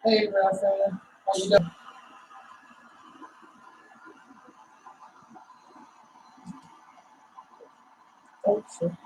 Hey, Rafael. How you doing? Oh, sure.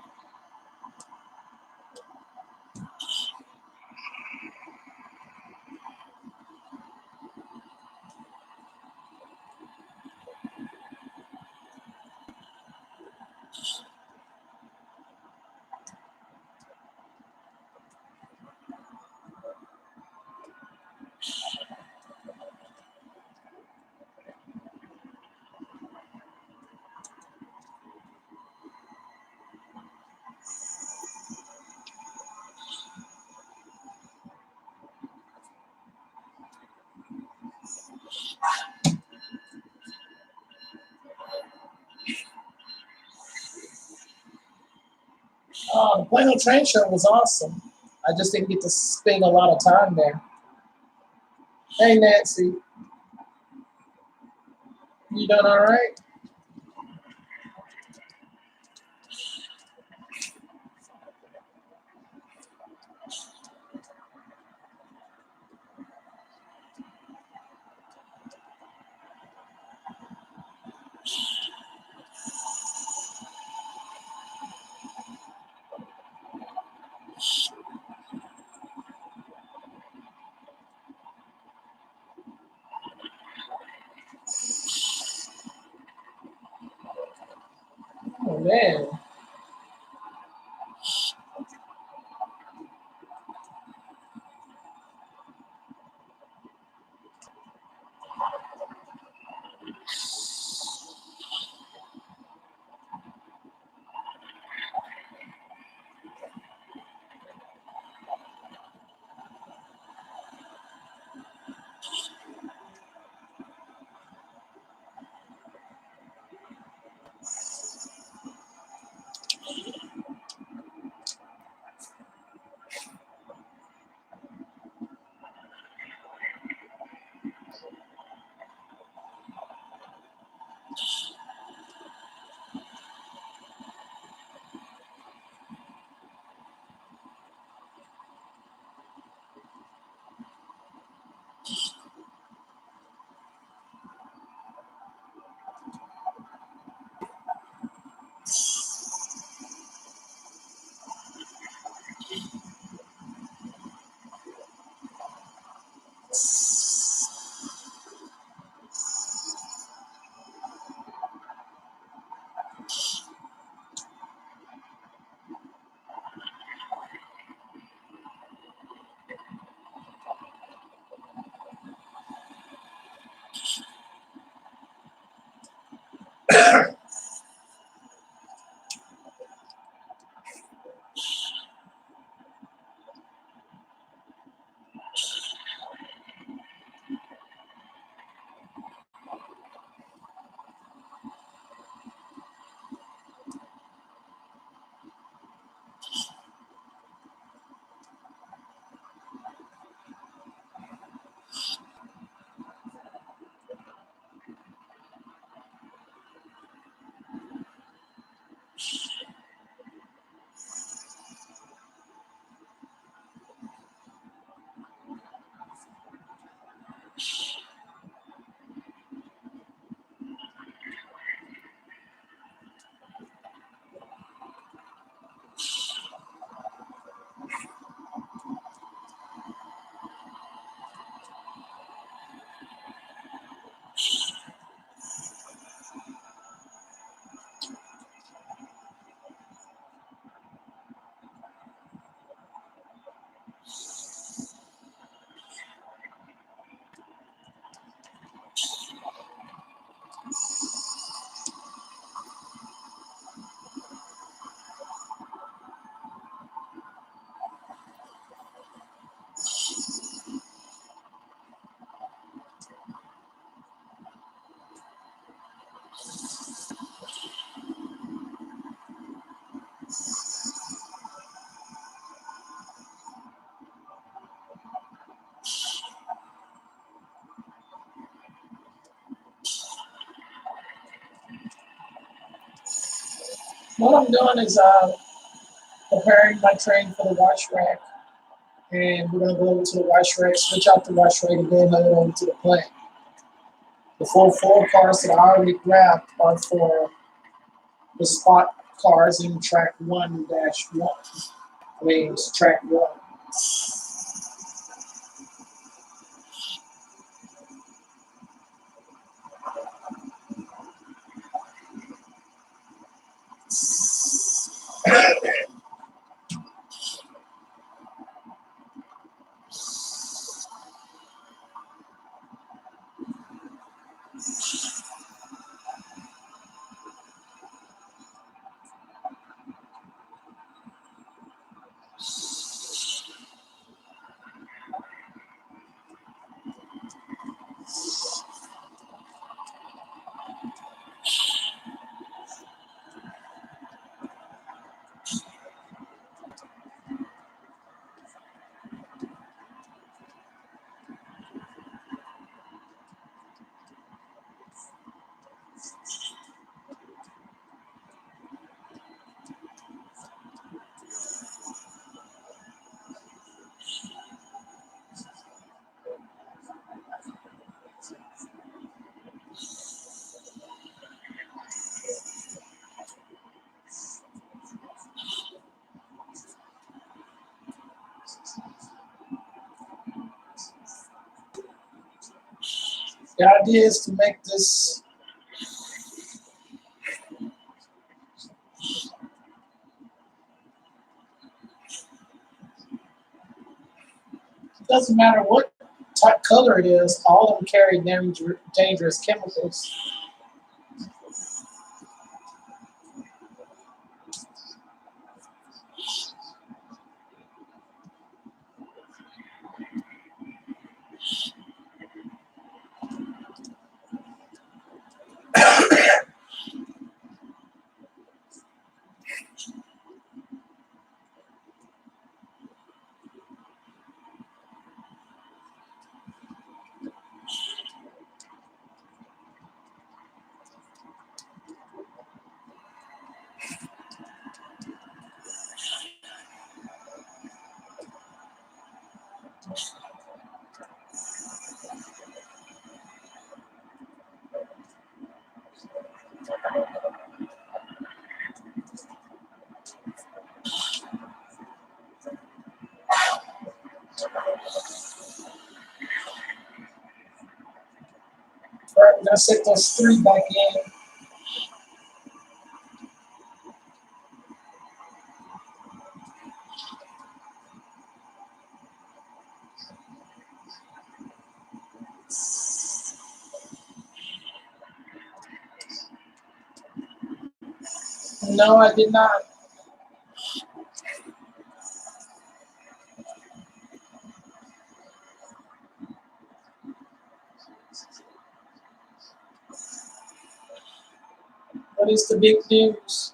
The Plano Train Show was awesome. I just didn't get to spend a lot of time there. Hey, Nancy. You doing all right? Oh, man. What I'm doing is preparing my train for the wash rack, and we're gonna go over to the wash rack, switch out the wash rack, and then head over to the plant. The full four cars that I already grabbed are for the spot cars in track 1-1. I mean, it's track 1. The idea is to make this. It doesn't matter what type color it is, all of them carry dangerous chemicals. All right, now set those 3 back in. No, I did not. What is the big news?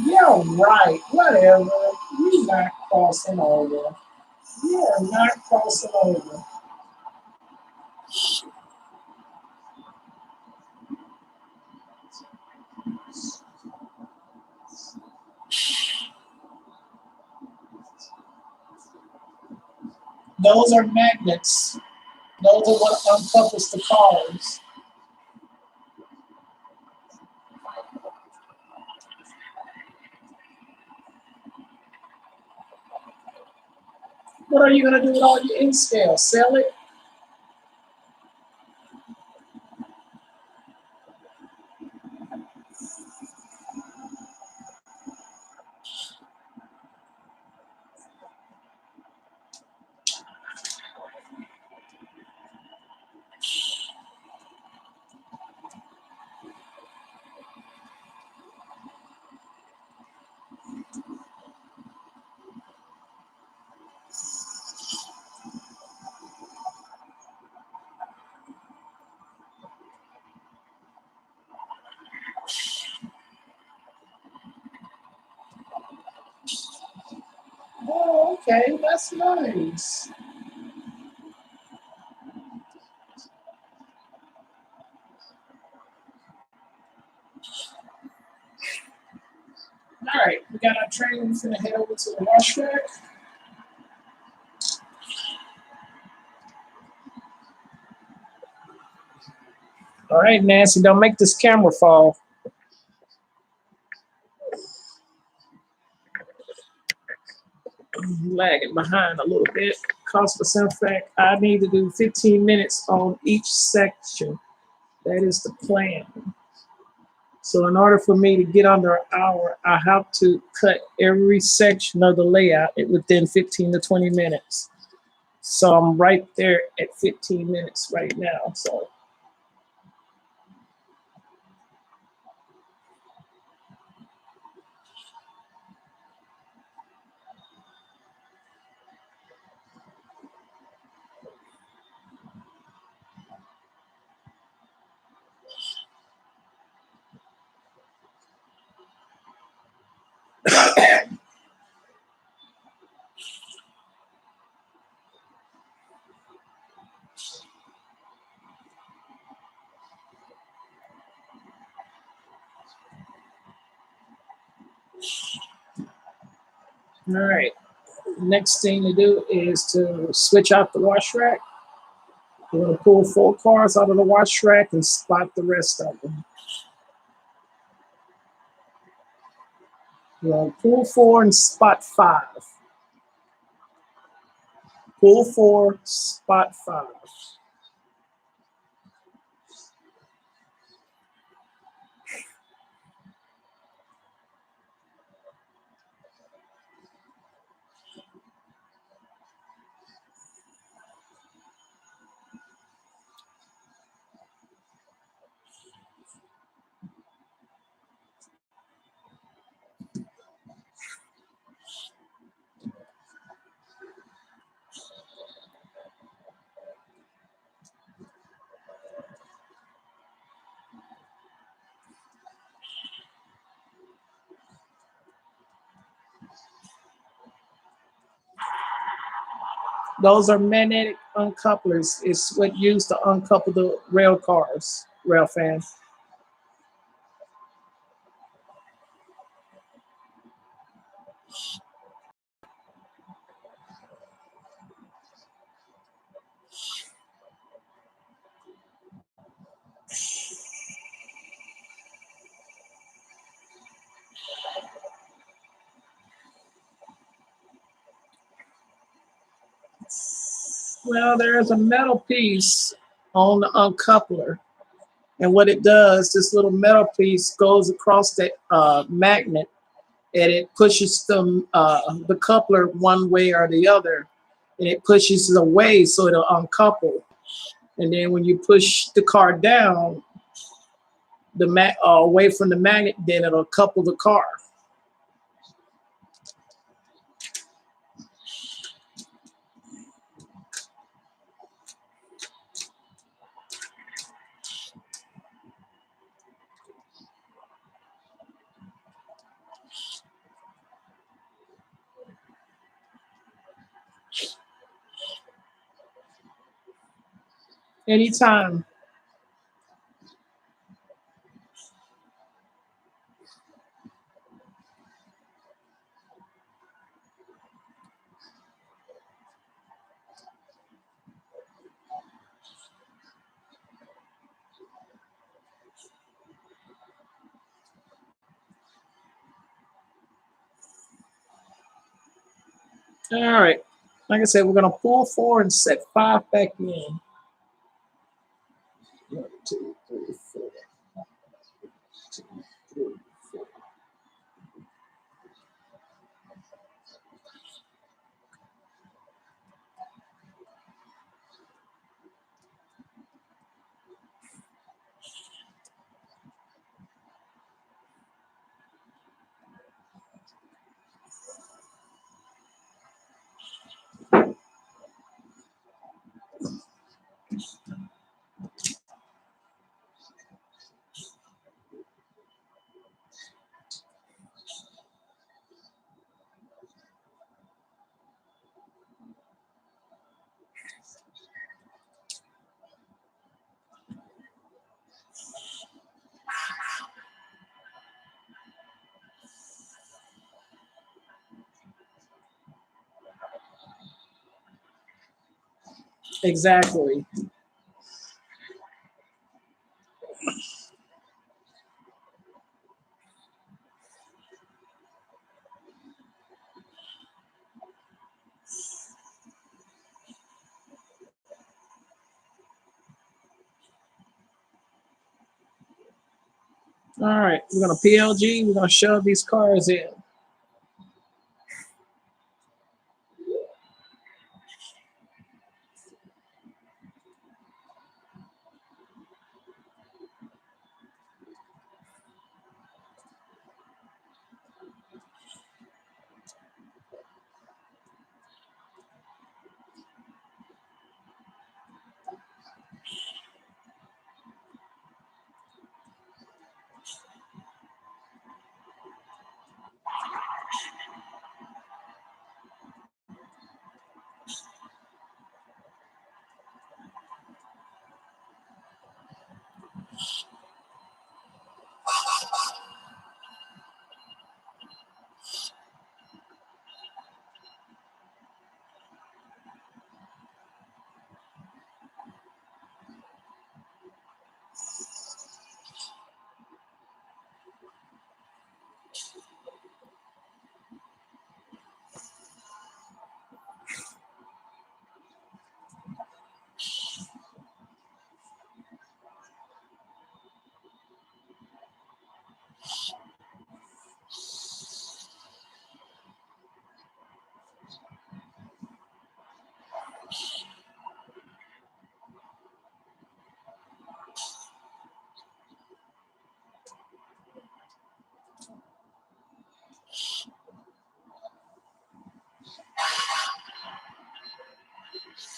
Yeah, right. Whatever. You're not crossing over. You are not crossing over. Those are magnets. Those are what uncouples the cars. What are you going to do with all your in scale? Sell it? Oh, okay, that's nice. All right, we got our train. We're gonna head over to the wash rack. All right, Nancy, don't make this camera fall. Lagging behind a little bit. Cause for some fact, I need to do 15 minutes on each section. That is the plan. So in order for me to get under an hour, I have to cut every section of the layout within 15 to 20 minutes. So I'm right there at 15 minutes right now. So all right. Next thing to do is to switch out the wash rack. We're gonna pull 4 cars out of the wash rack and spot the rest of them. We're gonna pull 4 and spot 5. Pull 4, spot 5. Those are magnetic uncouplers. It's what used to uncouple the rail cars, rail fans. Well, there's a metal piece on the uncoupler. And what it does, this little metal piece goes across the magnet and it pushes the coupler one way or the other. And it pushes it away so it'll uncouple. And then when you push the car down, away from the magnet, then it'll couple the car. Anytime. All right. Like I said, we're gonna pull 4 and set 5 back in. 1, 2, 3, 4. 2, 3, 4. Exactly. All right, we're gonna PLG. We're gonna shove these cars in.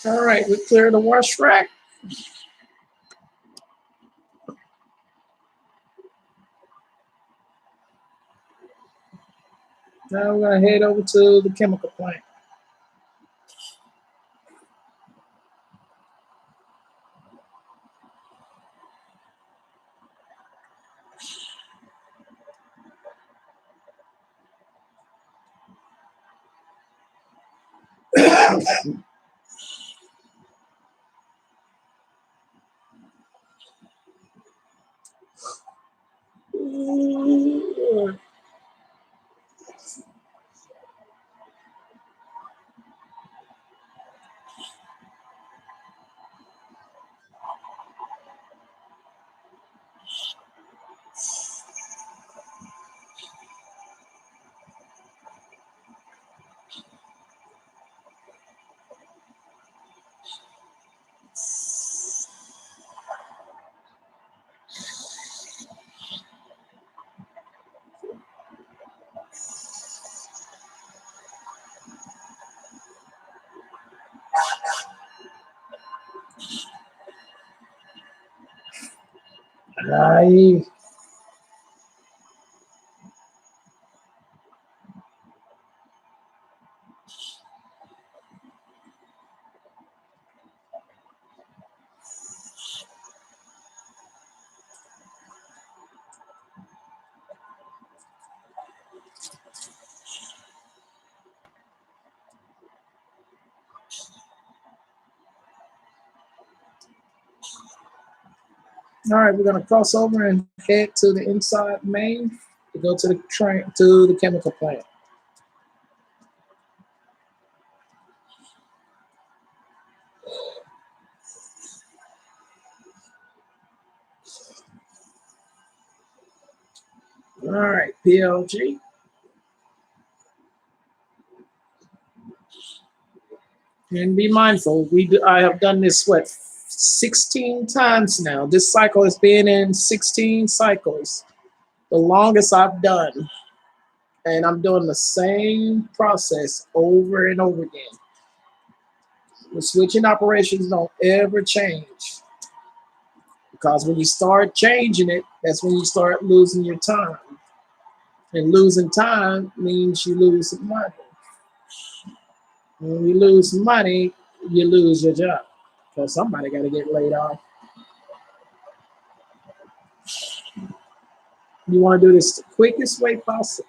All right, we clear the wash rack. Now we're gonna head over to the chemical plant. Aye. All right, we're gonna cross over and head to the inside main to go to the train to the chemical plant. All right, PLG. And be mindful. I have done this 16 times now. This cycle has been in 16 cycles, the longest I've done, and I'm doing the same process over and over again. The switching operations don't ever change because when you start changing it, that's when you start losing your time. And losing time means you lose money. When you lose money, you lose your job because somebody got to get laid off. You want to do this the quickest way possible.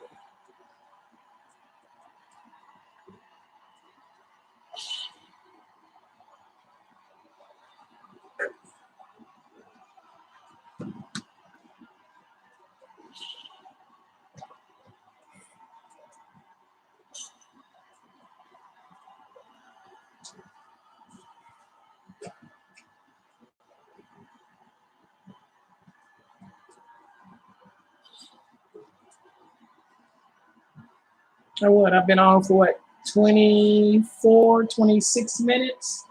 Or what? I've been on for what? 24, 26 minutes.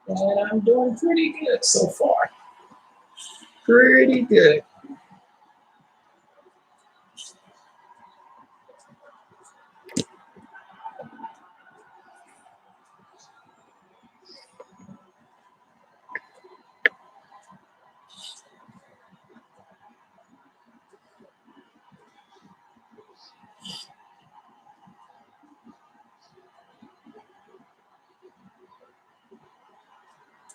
And I'm doing pretty good so far. Pretty good.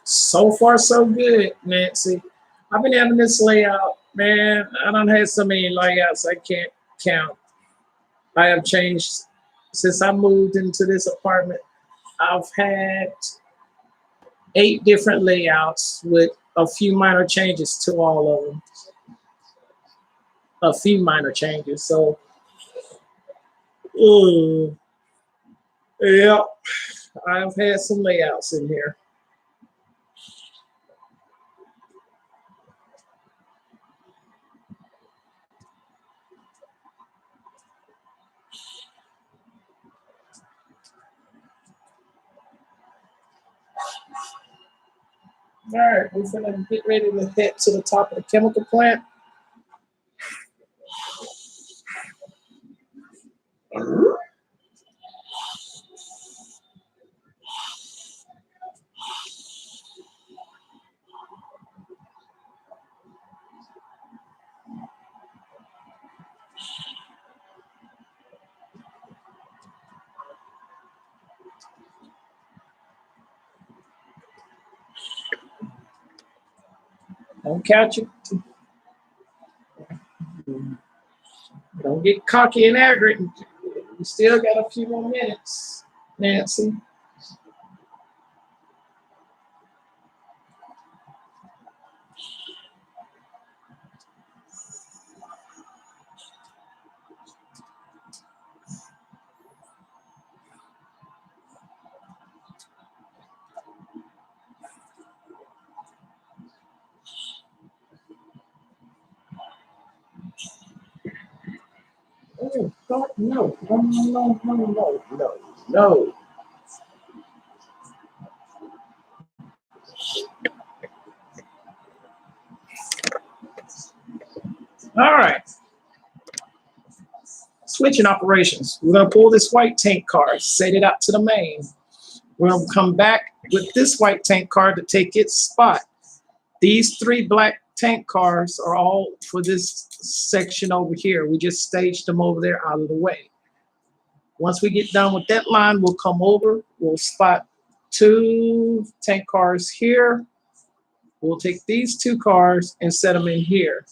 So far, so good, Nancy. I've been having this layout, man. I don't have so many layouts I can't count. I have changed since I moved into this apartment. I've had 8 different layouts with a few minor changes to all of them. A few minor changes. So, uh, yeah, I've had some layouts in here. All right, we're gonna get ready to head to the top of the chemical plant. Don't catch it. Don't get cocky and arrogant. We still got a few more minutes, Nancy. Oh, God, no, no, no, no, no, no, no. All right. Switching operations. We're gonna pull this white tank car, set it out to the main. We're gonna come back with this white tank car to take its spot. These 3 black tank cars are all for this section over here. We just staged them over there out of the way. Once we get done with that line, we'll come over, we'll spot 2 tank cars here. We'll take these 2 cars and set them in here.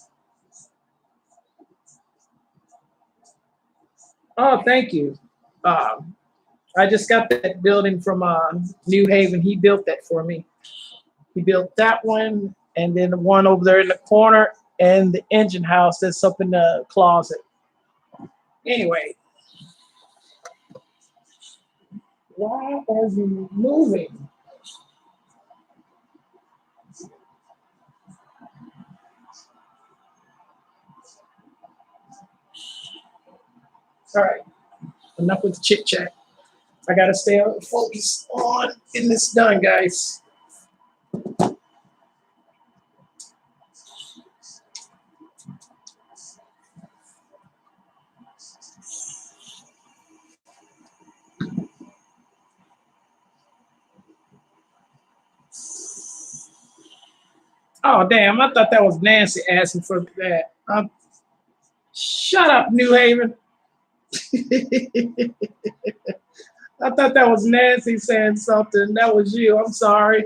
Oh, thank you. I just got that building from New Haven. He built that for me. He built that one, and then the one over there in the corner, and the engine house that's up in the closet. Anyway, why are you moving? All right, enough with the chit chat. I gotta stay focused on getting this done, guys. Oh, damn, I thought that was Nancy asking for that. Shut up, New Haven. I thought that was Nancy saying something. That was you. I'm sorry.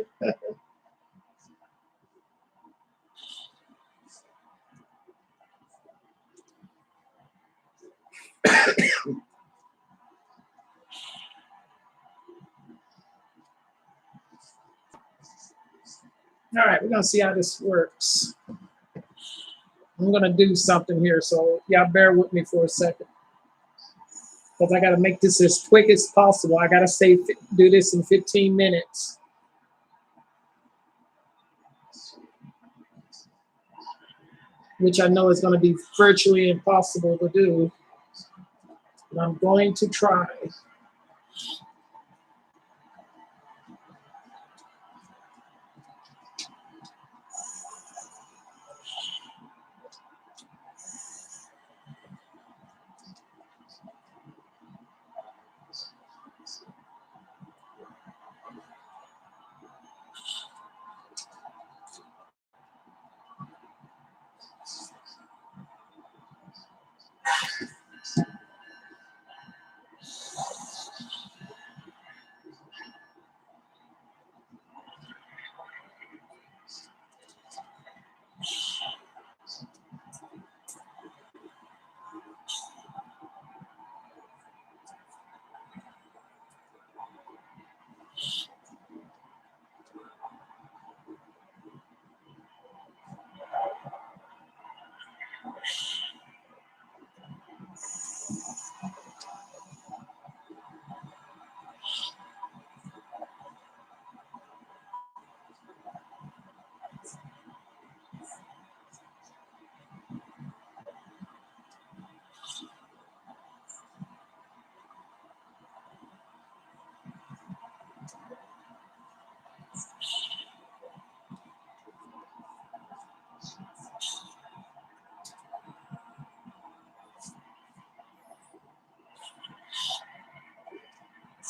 All right, we're gonna see how this works. I'm gonna do something here, so y'all bear with me for a second, because I gotta make this as quick as possible. I gotta do this in 15 minutes, which I know is gonna be virtually impossible to do. And I'm going to try.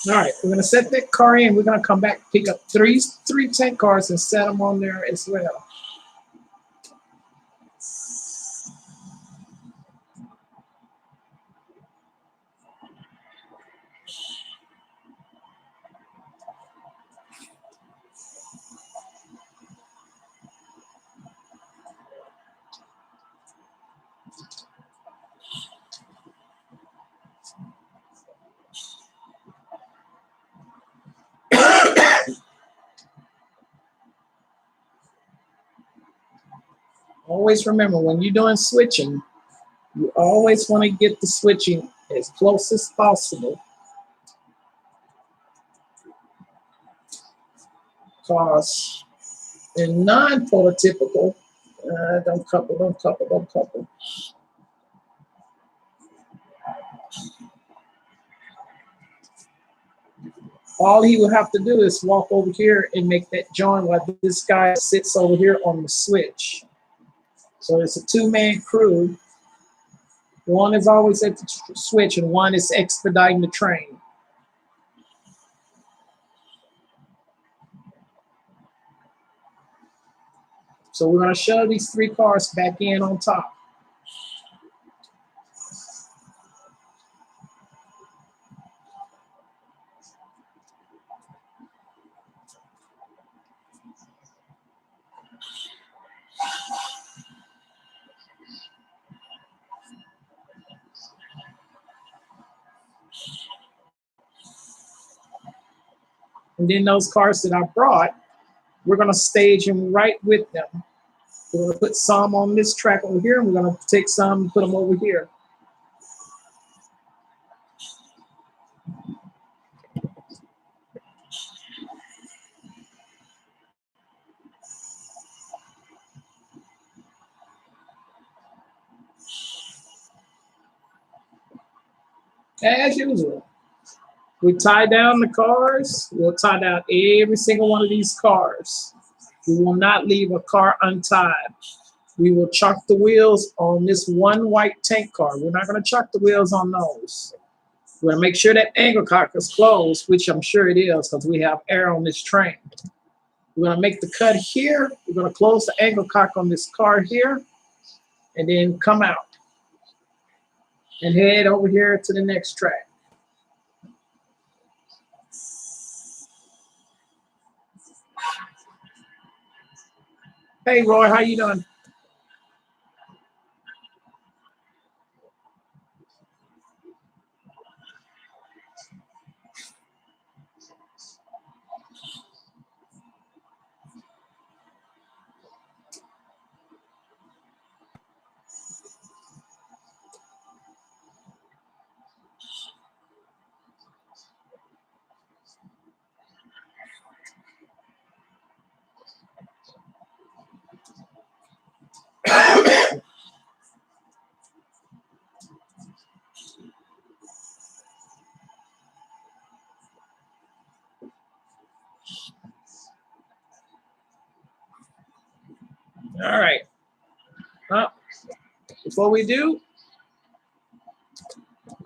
All right, we're gonna set that car in. We're gonna come back, pick up three tank cars and set them on there as well. Always remember when you're doing switching, you always want to get the switching as close as possible. Cause in non-prototypical, don't couple. All he would have to do is walk over here and make that join while this guy sits over here on the switch. So it's a two-man crew. One is always at the switch and one is expediting the train. So we're going to shove these three cars back in on top. And then those cars that I brought, we're going to stage them right with them. We're going to put some on this track over here, and we're going to take some and put them over here. As usual, we tie down the cars. We'll tie down every single one of these cars. We will not leave a car untied. We will chalk the wheels on this one white tank car. We're not going to chalk the wheels on those. We're going to make sure that angle cock is closed, which I'm sure it is because we have air on this train. We're going to make the cut here. We're going to close the angle cock on this car here and then come out and head over here to the next track. Hey, Roy, how you doing? All right. Before we do,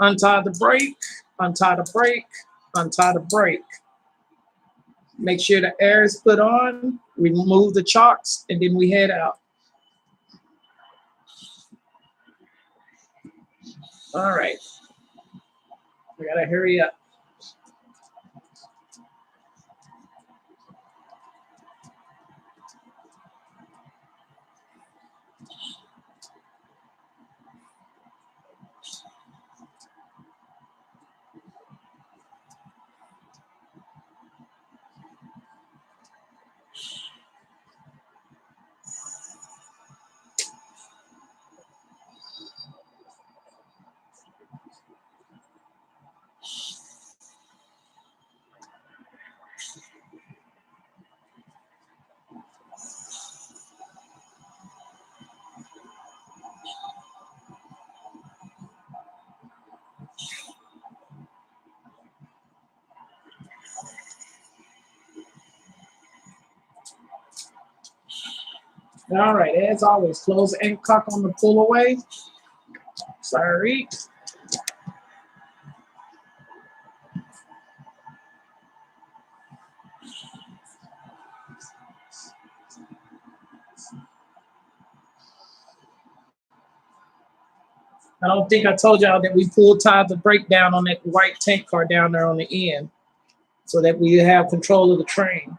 untie the brake, untie the brake, untie the brake. Make sure the air is put on, remove the chocks, and then we head out. All right. We gotta hurry up. All right, as always, close the anchor cock on the pull away. Sorry. I don't think I told y'all that we tied the brake down on that white tank car down there on the end so that we have control of the train.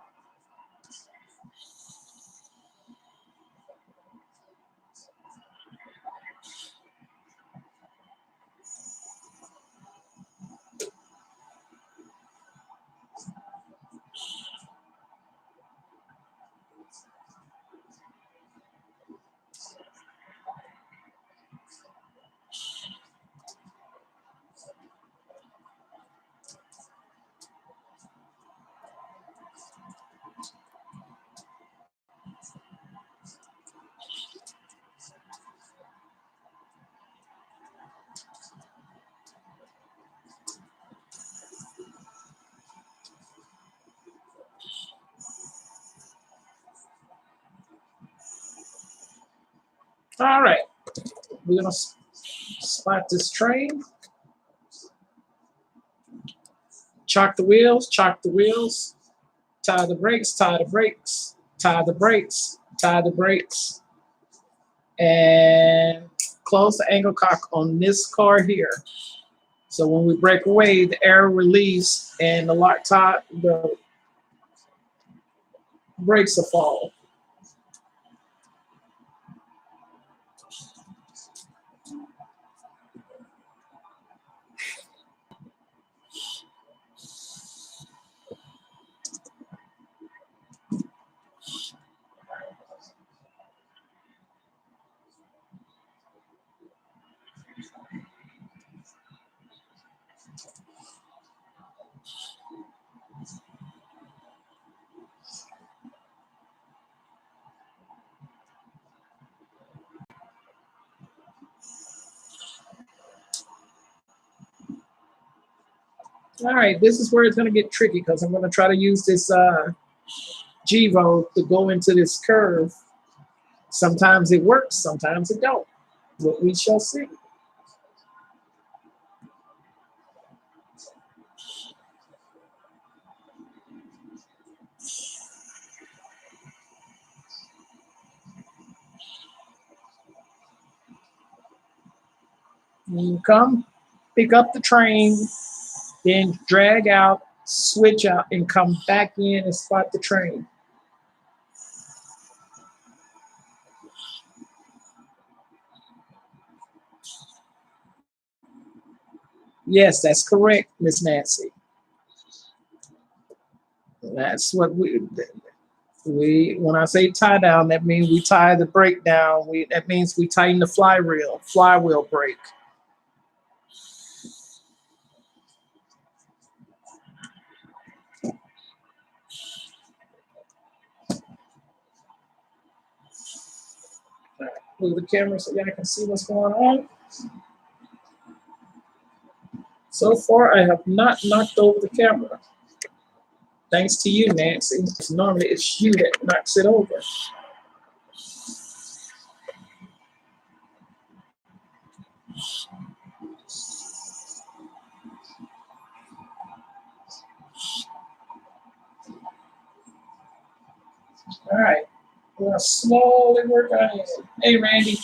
All right, we're gonna spot this train. Chock the wheels, tie the brakes, tie the brakes, tie the brakes, tie the brakes, and close the angle cock on this car here. So when we break away, the air release and the the brakes will fall. All right, this is where it's going to get tricky because I'm going to try to use this GEVO to go into this curve. Sometimes it works, sometimes it don't. What we shall see. You come, pick up the train, then drag out, switch out, and come back in and spot the train. Yes, that's correct, Miss Nancy. That's what we when I say tie down, that means we tie the brake down. That means we tighten the flywheel brake. Move the camera so y'all can see what's going on. So far, I have not knocked over the camera. Thanks to you, Nancy. Normally it's you that knocks it over. All right. We're going to slowly work on it. Hey, Randy.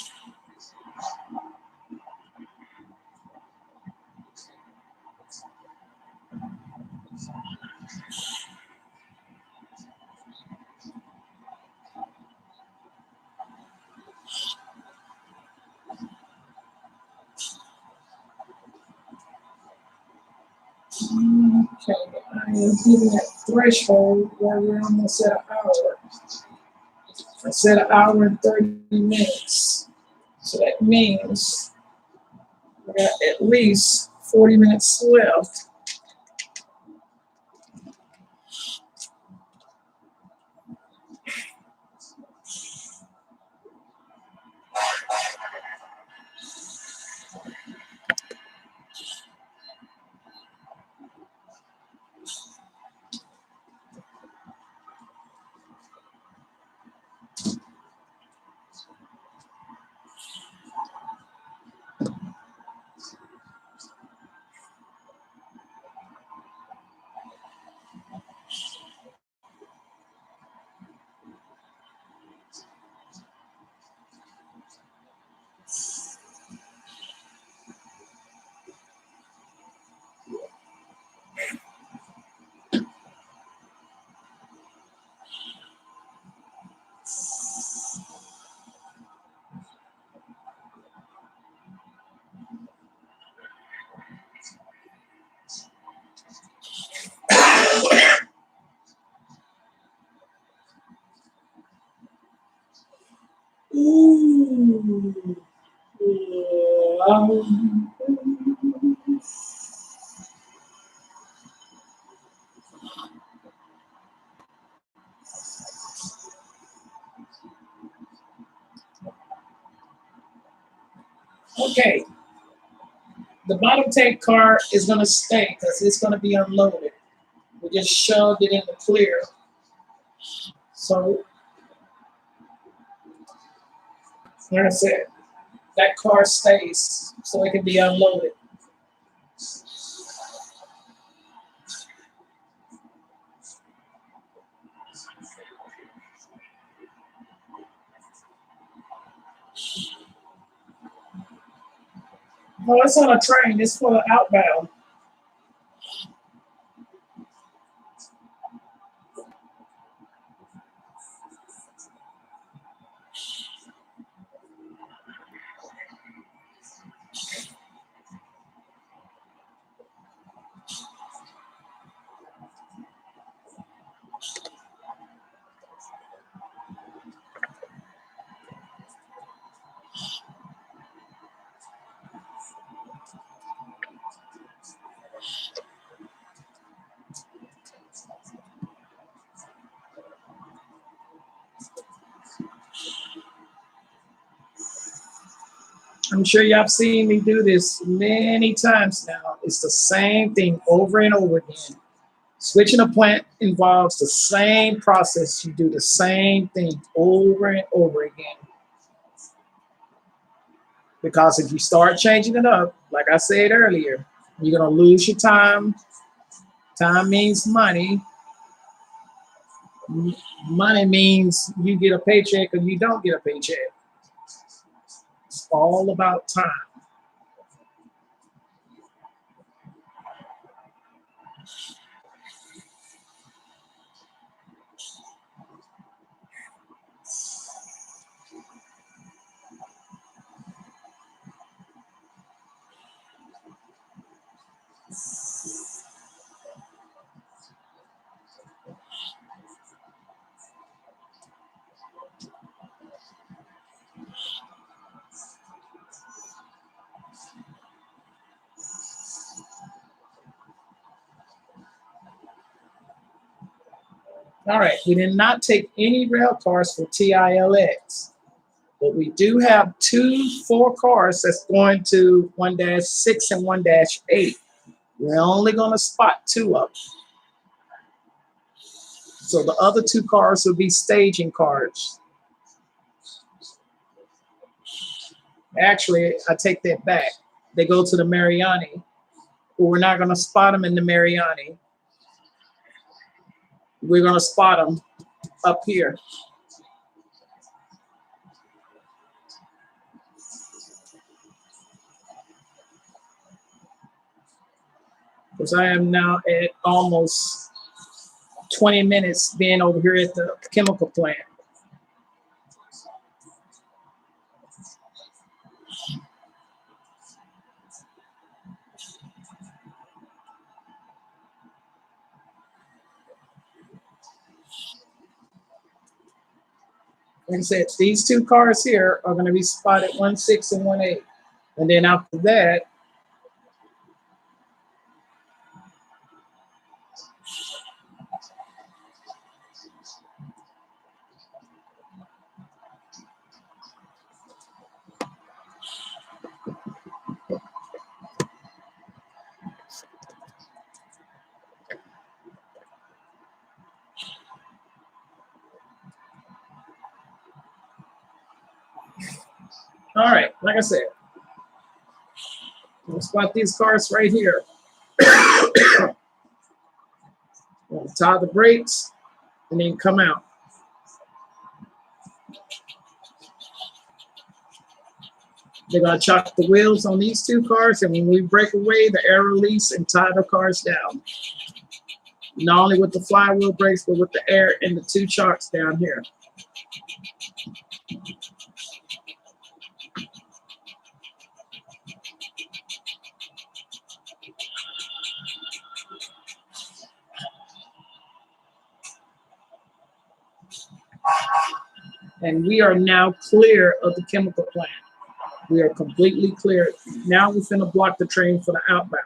Okay, I am hitting that threshold where we're almost at an hour. I said an hour and 30 minutes. So that means we got at least 40 minutes left. Ooh. Um, okay. The bottom tank car is going to stay because it's going to be unloaded. We just shoved it in the clear. So, like I said, that car stays so it can be unloaded. No, it's on a train. It's for the outbound. I'm sure y'all have seen me do this many times now. It's the same thing over and over again. Switching a plant involves the same process. You do the same thing over and over again. Because if you start changing it up, like I said earlier, you're going to lose your time. Time means money. Money means you get a paycheck or you don't get a paycheck. It's all about time. All right, we did not take any rail cars for TILX, but we do have 4 cars that's going to 1-6 and 1-8. We're only going to spot 2 of them. So the other two cars will be staging cars. Actually, I take that back. They go to the Mariani, but we're not going to spot them in the Mariani. We're going to spot them up here. Because I am now at almost 20 minutes being over here at the chemical plant. Like I said, these two cars here are going to be spotted 1-6 and 1-8. And then after that, all right, like I said, we'll spot these cars right here. We'll tie the brakes and then come out. They're going to chock the wheels on these two cars, and when we break away, the air release and tie the cars down. Not only with the flywheel brakes, but with the air and the two chocks down here. And we are now clear of the chemical plant. We are completely clear. Now we're going to block the train for the outbound.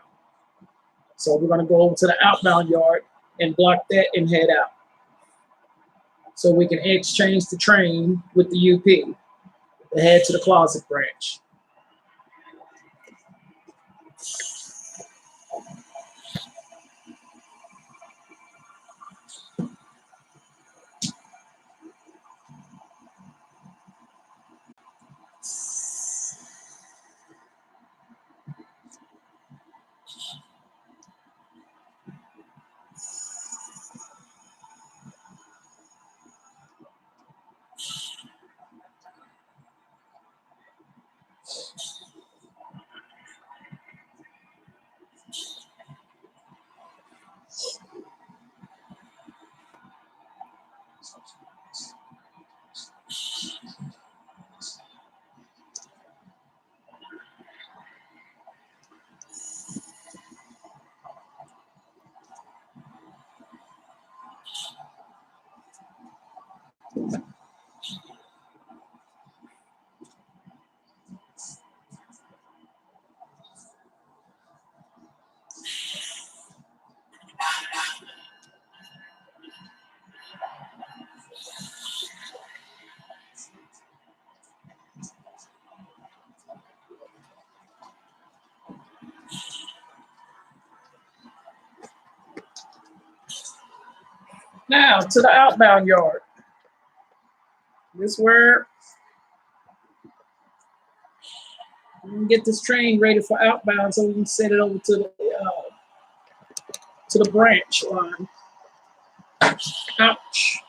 So we're going to go over to the outbound yard and block that and head out. So we can exchange the train with the UP to head to the closet branch. Now to the outbound yard. This is where we can get this train ready for outbound so we can send it over to the branch line. Ouch.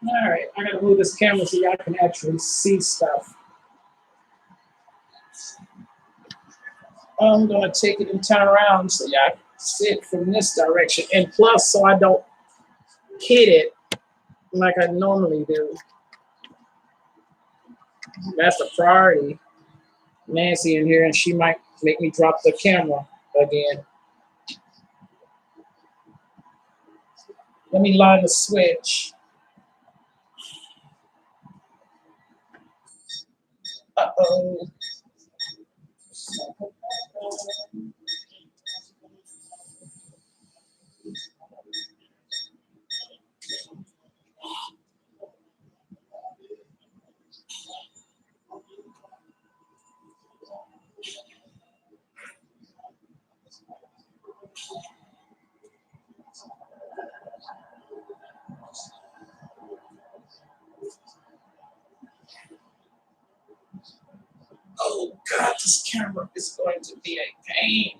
All right, I gotta move this camera so y'all can actually see stuff. I'm gonna take it and turn around so y'all can see it from this direction. And plus, so I don't hit it like I normally do. That's the priority. Nancy in here, and she might make me drop the camera again. Let me line the switch. Uh-oh. Oh God, this camera is going to be a pain.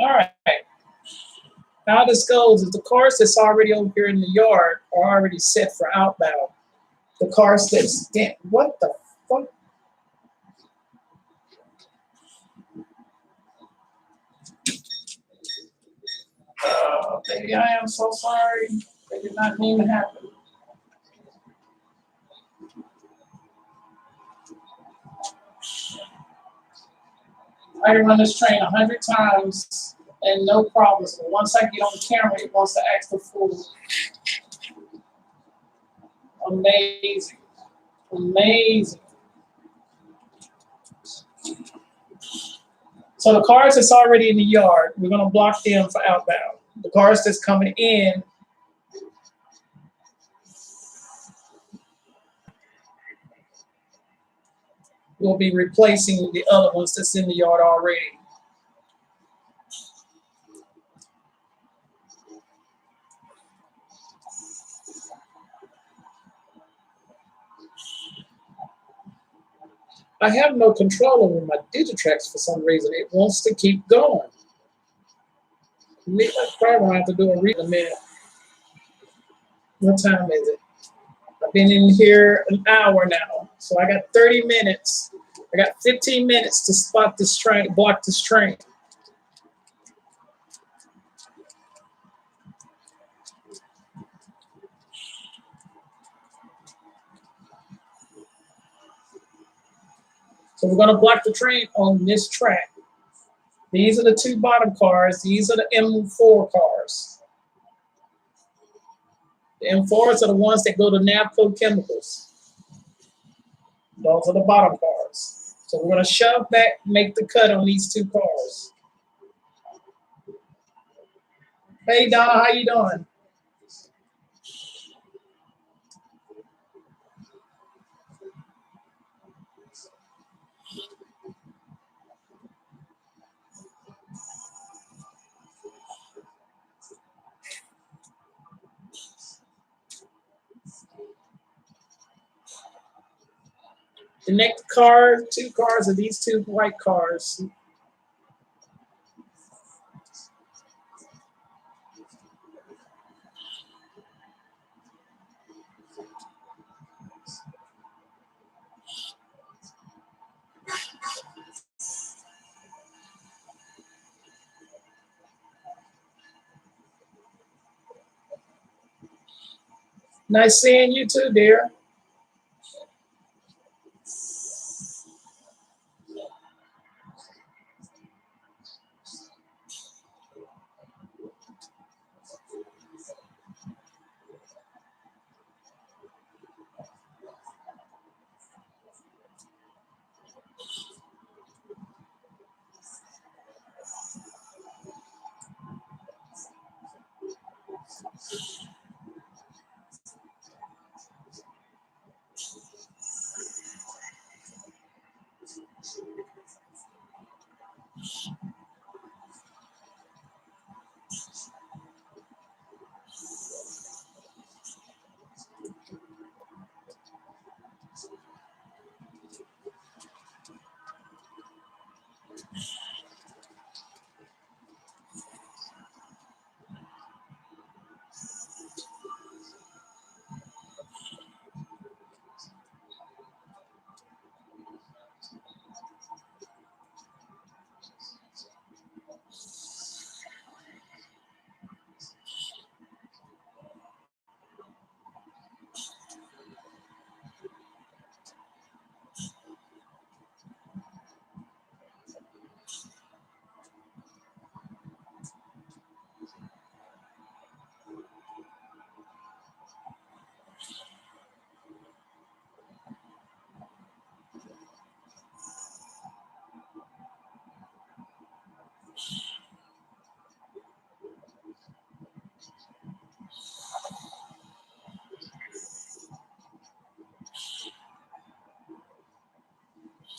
All right. How this goes is the cars that's already over here in the yard are already set for outbound. The cars that's what the fuck? Baby, I am so sorry. They did not mean to happen. I can run this train 100 times and no problems. But once I get on the camera, it wants to act the fool. Amazing. Amazing. So the cars that's already in the yard, we're going to block them for outbound. The cars that's coming in, we'll be replacing the other ones that's in the yard already. I have no control over my Digitrax for some reason. It wants to keep going. I'm probably going to have to do a read in a minute. What time is it? I've been in here an hour now. So I got 30 minutes. I got 15 minutes to spot this train, block this train. So we're going to block the train on this track. These are the two bottom cars. These are the M4 cars. The M4s are the ones that go to Navco Chemicals. Those are the bottom cars. So we're going to shove back, make the cut on these two cars. Hey, Donna, how you doing? The next car, two cars are these two white cars. Nice seeing you too, dear.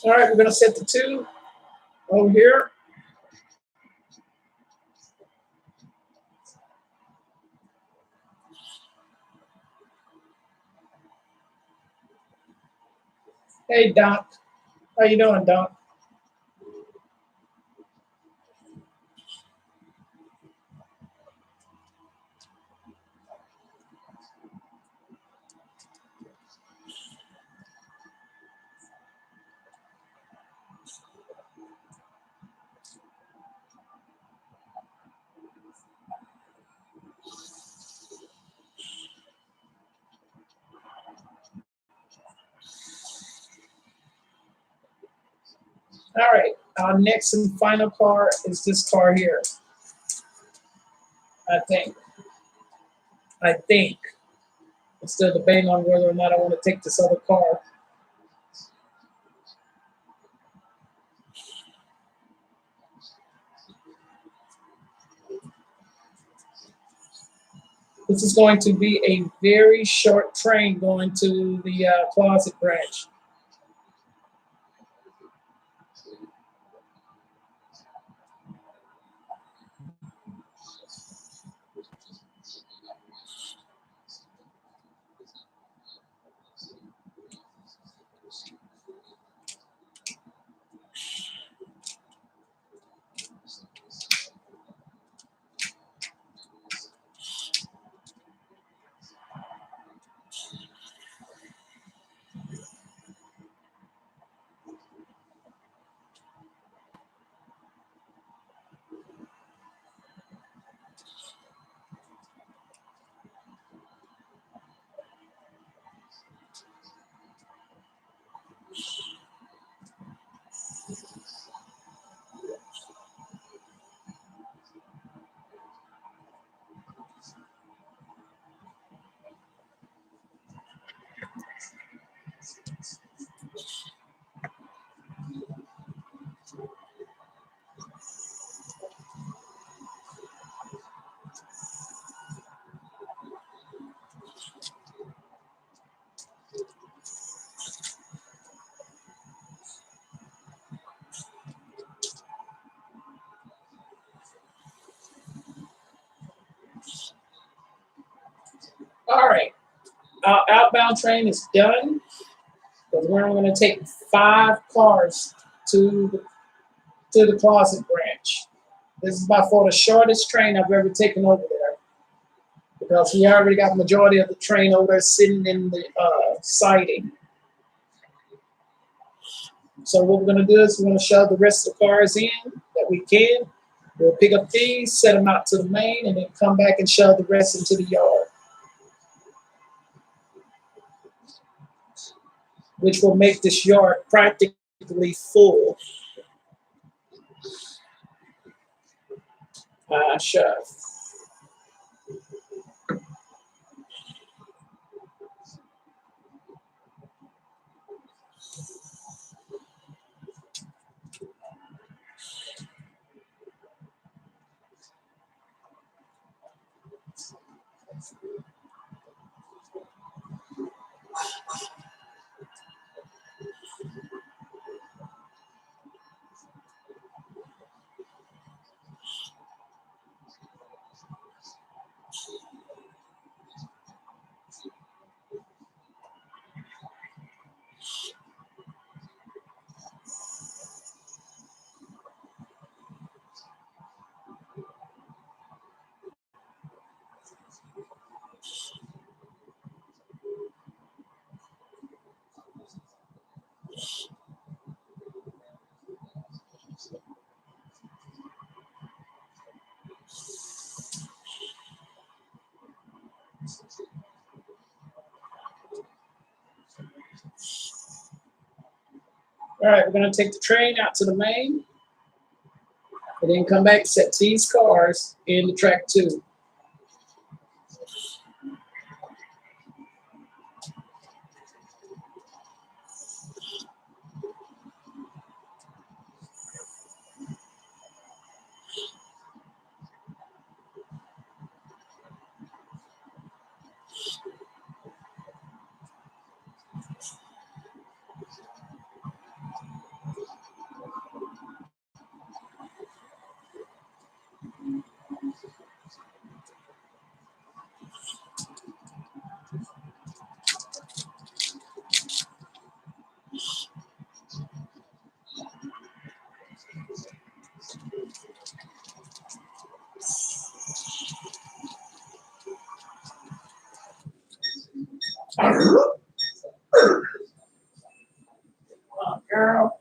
All right, we're gonna set the 2 over here. Hey, Doc. How you doing, Doc? All right. Our next and final car is this car here. I think. I think. I'm still debating on whether or not I want to take this other car. This is going to be a very short train going to the closet branch. All right. Our outbound train is done. Because we're going to take 5 cars to the closet branch. This is by far the shortest train I've ever taken over there. Because we already got the majority of the train over there sitting in the siding. So what we're going to do is we're going to shove the rest of the cars in that we can. We'll pick up these, set them out to the main, and then come back and shove the rest into the yard, which will make this yard practically full. Shove. All right, we're going to take the train out to the main, and then come back, set these cars in the track 2. Oh, girl.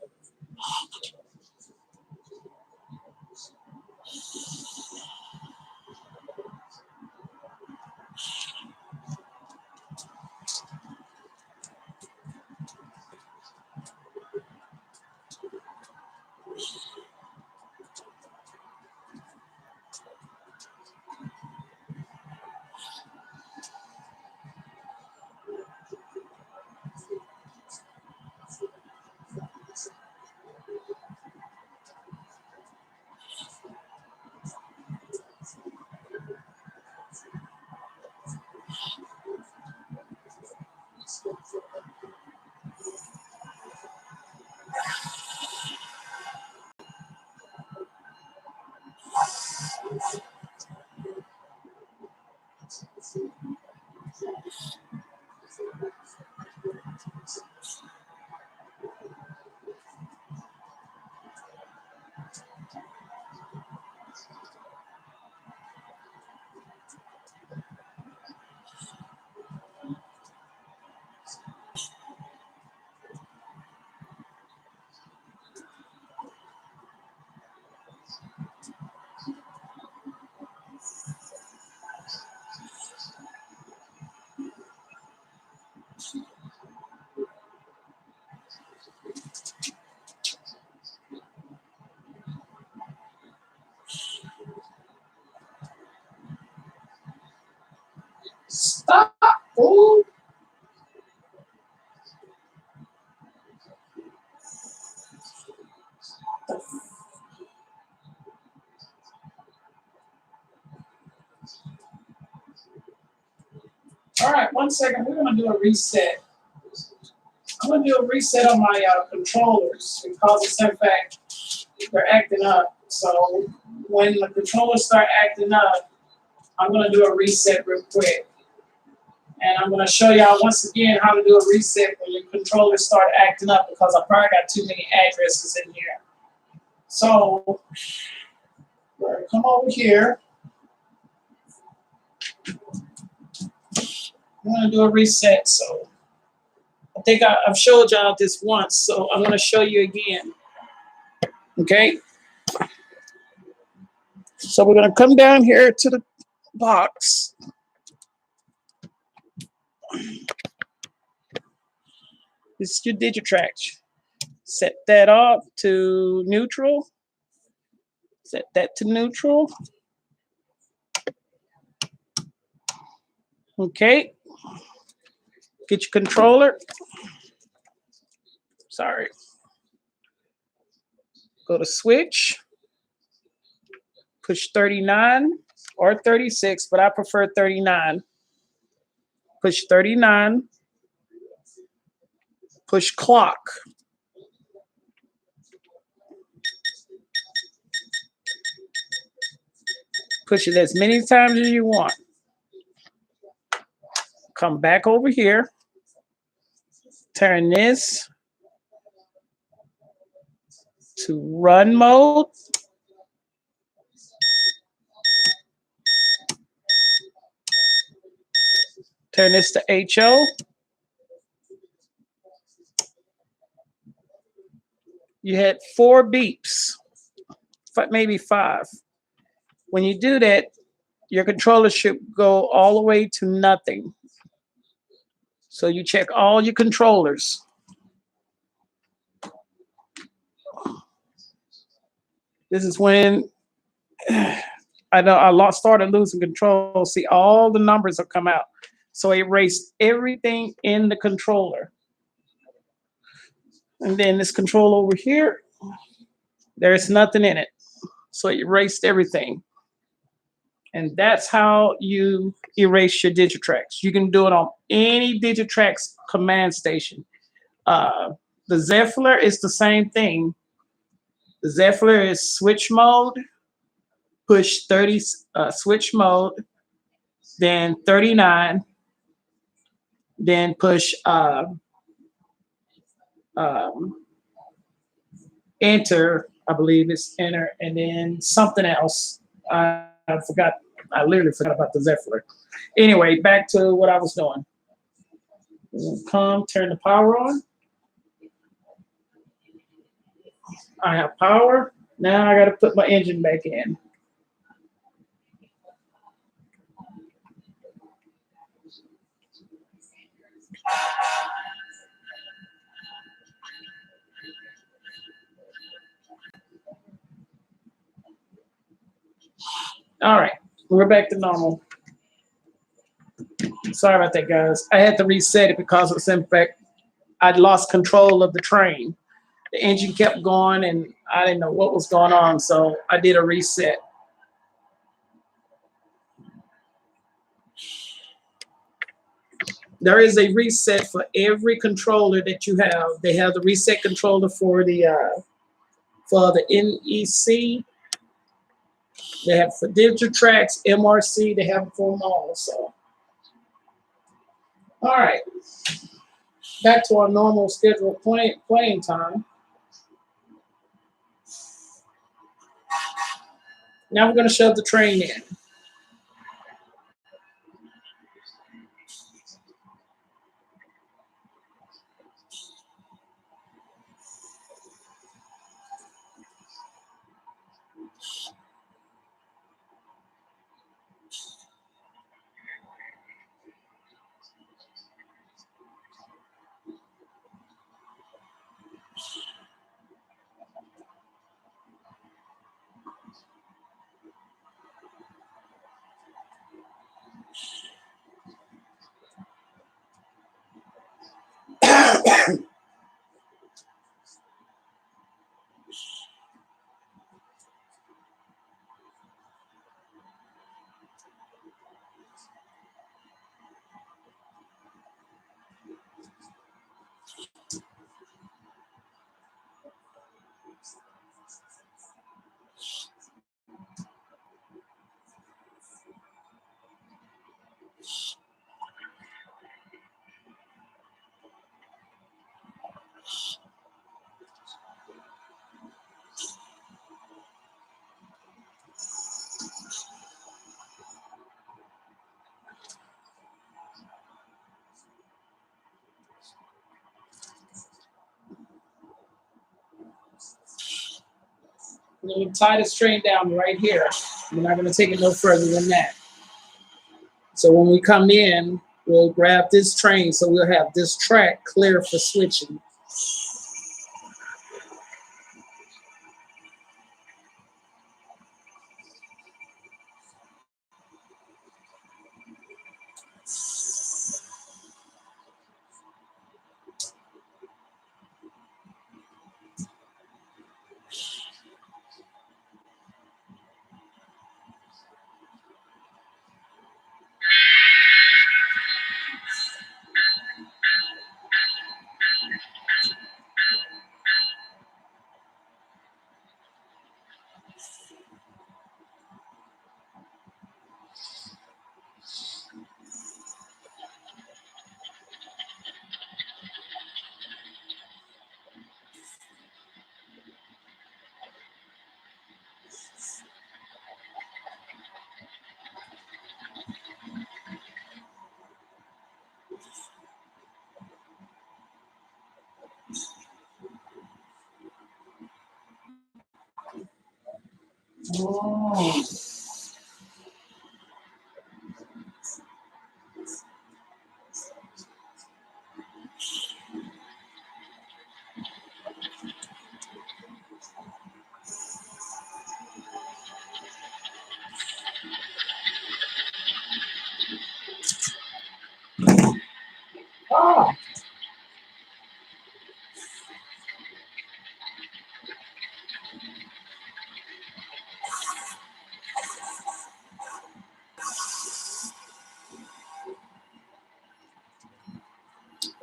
Stop. Ooh. All right, 1 second. We're going to do a reset. I'm going to do a reset on my controllers because it's in fact they're acting up. So when the controllers start acting up, I'm going to do a reset real quick. And I'm going to show y'all once again how to do a reset when your controllers start acting up because I probably got too many addresses in here. So we're going to come over here. I'm going to do a reset. So I think I've showed y'all this once, so I'm going to show you again. Okay. So we're going to come down here to the box. This is your Digitrax. Set that off to neutral. Set that to neutral. Okay. Get your controller. Sorry. Go to switch. Push 39 or 36, but I prefer 39. Push 39. Push clock. Push it as many times as you want. Come back over here. Turn this to run mode. Turn this to HO. You had 4 beeps, maybe 5. When you do that, your controller should go all the way to nothing. So you check all your controllers. This is when I started losing control. See, all the numbers have come out. So it erased everything in the controller. And then this control over here, there's nothing in it. So it erased everything. And that's how you erase your Digitrax. You can do it on any Digitrax command station. The Zephyr is the same thing. The Zephyr is switch mode, push 30, switch mode, then 39, then push enter, I believe it's enter, and then something else. I forgot. I literally forgot about the Zephyr. Anyway, back to what I was doing. Come, turn the power on. I have power. Now I got to put my engine back in. All right, we're back to normal. Sorry about that, guys. I had to reset it because it was, in fact, I'd lost control of the train. The engine kept going and I didn't know what was going on, so I did a reset. There is a reset for every controller that you have. They have the reset controller for the NEC. They have for Digitrax, MRC. They have it for them all. So, all right, back to our normal scheduled playing time. Now we're going to shove the train in. We're going to tie this train down right here. We're not going to take it no further than that. So when we come in, we'll grab this train so we'll have this track clear for switching. Oh. Oh.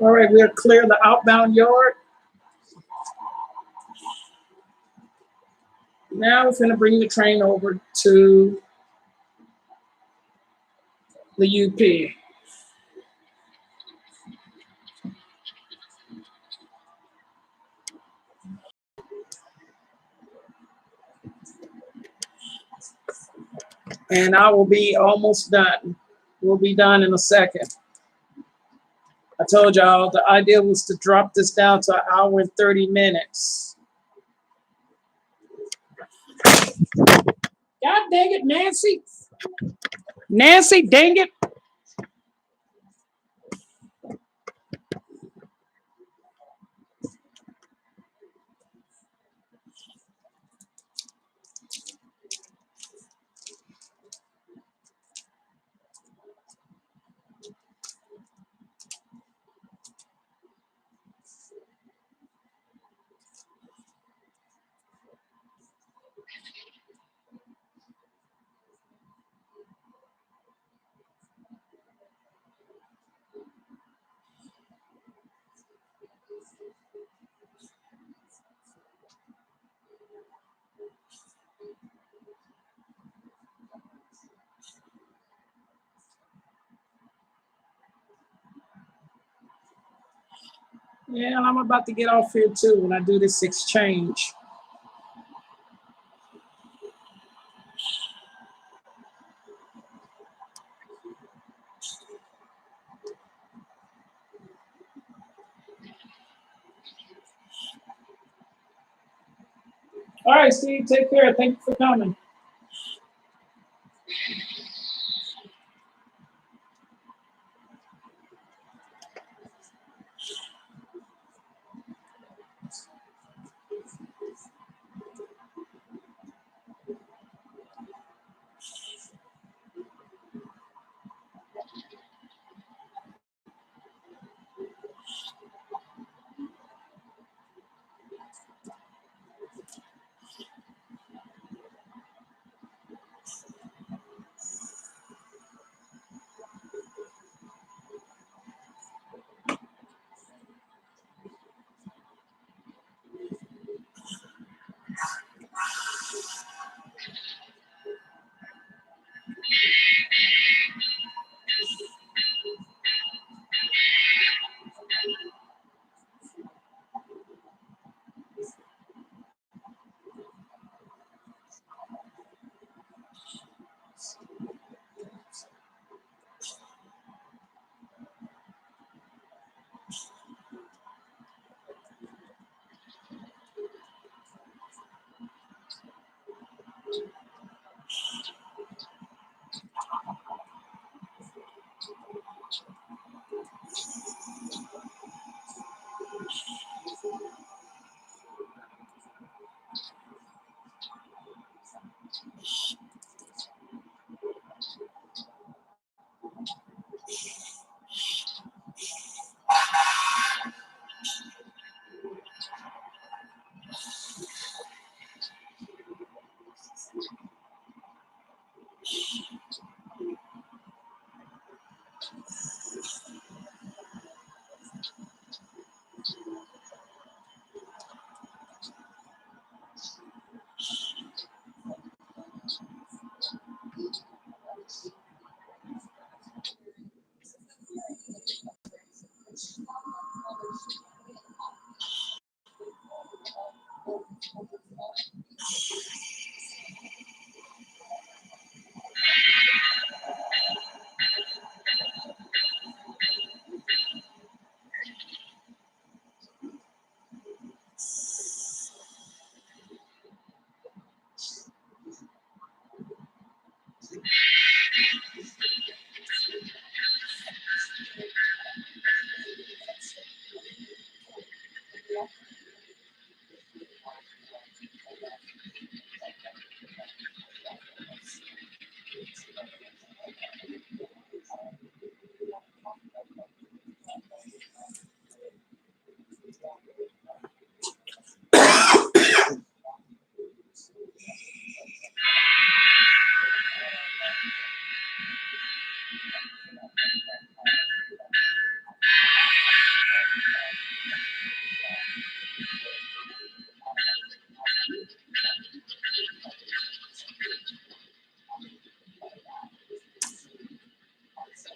All right, we'll clear the outbound yard. Now we're going to bring the train over to the UP. And I will be almost done. We'll be done in a second. I told y'all the idea was to drop this down to an hour and 30 minutes. God dang it, Nancy. Nancy, dang it. Yeah, and I'm about to get off here too when I do this exchange. All right, Steve, take care. Thank you for coming.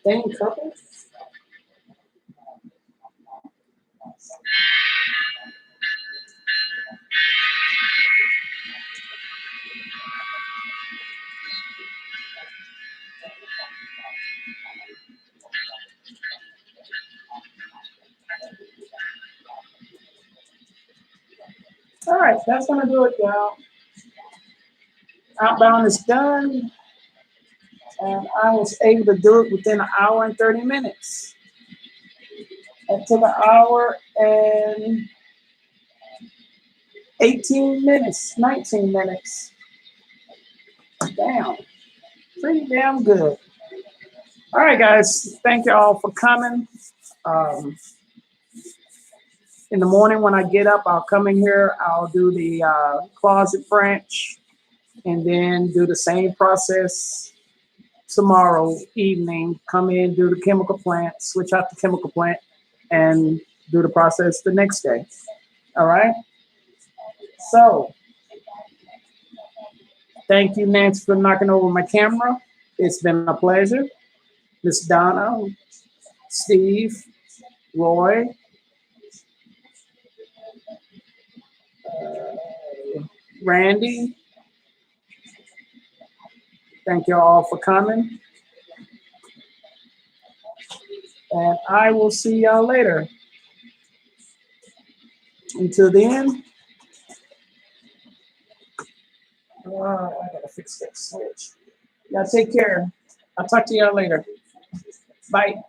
Dang couple. All right, that's gonna do it, y'all. Outbound is done, and I was able to do it within an hour and 30 minutes. It took an hour and 18 minutes, 19 minutes. Damn, pretty damn good. All right, guys, thank you all for coming. Um, in the morning when I get up, I'll come in here, I'll do the closet branch, and then do the same process tomorrow evening. Come in, do the chemical plant, switch out the chemical plant, and do the process the next day. All right. So thank you, Nancy, for knocking over my camera. It's been a pleasure. Miss Donna, Steve, Roy, Randy, thank you all for coming. And I will see y'all later. Until then, I gotta fix that switch. Y'all take care. I'll talk to y'all later. Bye.